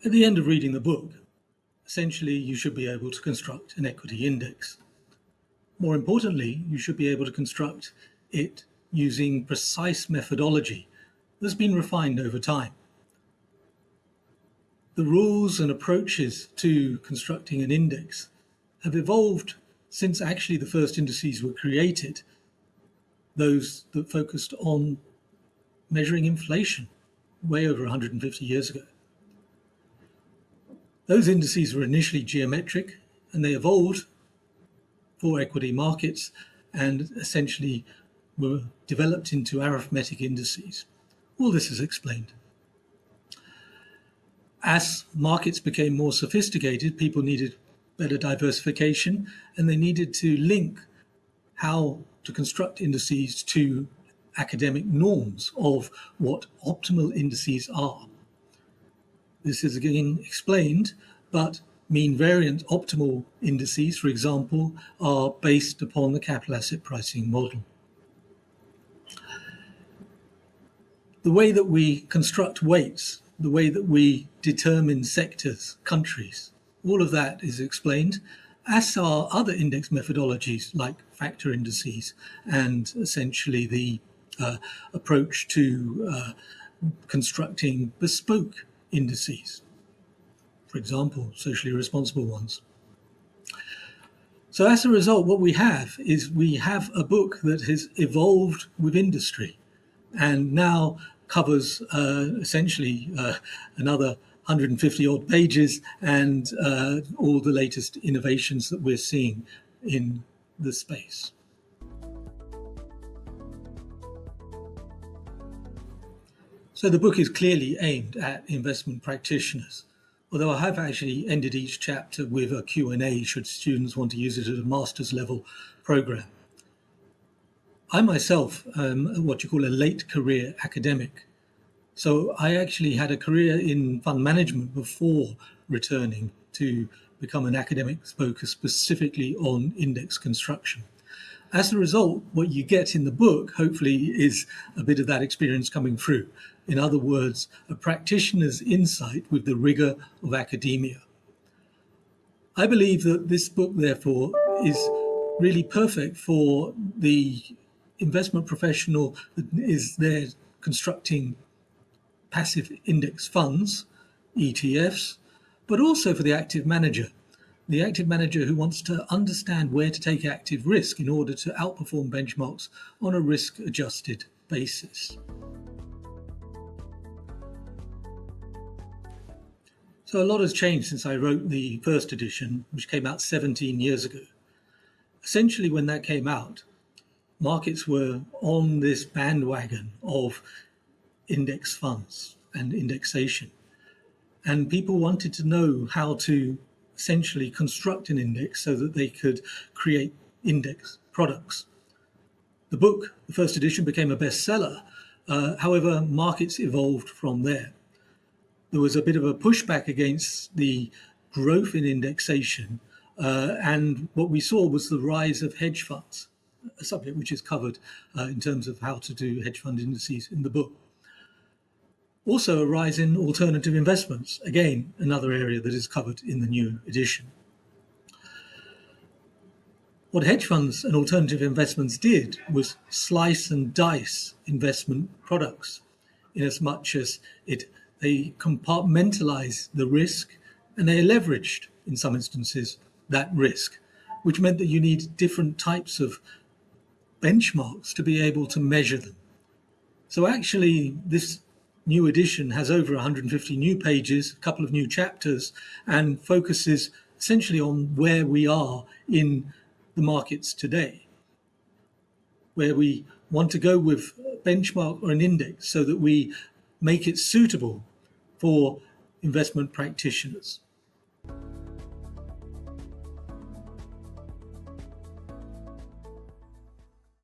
At the end of reading the book, essentially you should be able to construct an equity index. More importantly, you should be able to construct it using precise methodology that's been refined over time. The rules and approaches to constructing an index have evolved since actually the first indices were created, those that focused on measuring inflation way over 150 years ago. Those indices were initially geometric and they evolved for equity markets and essentially were developed into arithmetic indices. All this is explained. As markets became more sophisticated, people needed better diversification and they needed to link how to construct indices to academic norms of what optimal indices are. This is again explained, but mean variant optimal indices, for example, are based upon the capital asset pricing model. The way that we construct weights, the way that we determine sectors, countries, all of that is explained, as are other index methodologies like factor indices and essentially the approach to constructing bespoke indices, for example, socially responsible ones. So as a result, what we have is we have a book that has evolved with industry and now covers essentially another 150 odd pages and all the latest innovations that we're seeing in the space. So the book is clearly aimed at investment practitioners, although I have actually ended each chapter with a Q&A should students want to use it at a master's level program. I myself am what you call a late career academic. So I actually had a career in fund management before returning to become an academic focused specifically on index construction. As a result, what you get in the book, hopefully, is a bit of that experience coming through. In other words, a practitioner's insight with the rigor of academia. I believe that this book, therefore, is really perfect for the investment professional that is there constructing passive index funds, ETFs, but also for the active manager. The active manager who wants to understand where to take active risk in order to outperform benchmarks on a risk-adjusted basis. So a lot has changed since I wrote the first edition, which came out 17 years ago. Essentially, when that came out, markets were on this bandwagon of index funds and indexation. And people wanted to know how to essentially construct an index so that they could create index products. The book, the first edition, became a bestseller. However, markets evolved from there. There was a bit of a pushback against the growth in indexation, and what we saw was the rise of hedge funds, a subject which is covered in terms of how to do hedge fund indices in the book. Also a rise in alternative investments, again, another area that is covered in the new edition. What hedge funds and alternative investments did was slice and dice investment products in as much as they compartmentalize the risk and they leveraged, in some instances, that risk, which meant that you need different types of benchmarks to be able to measure them. So actually, this new edition has over 150 new pages, a couple of new chapters, and focuses essentially on where we are in the markets today, where we want to go with a benchmark or an index so that we make it suitable for investment practitioners.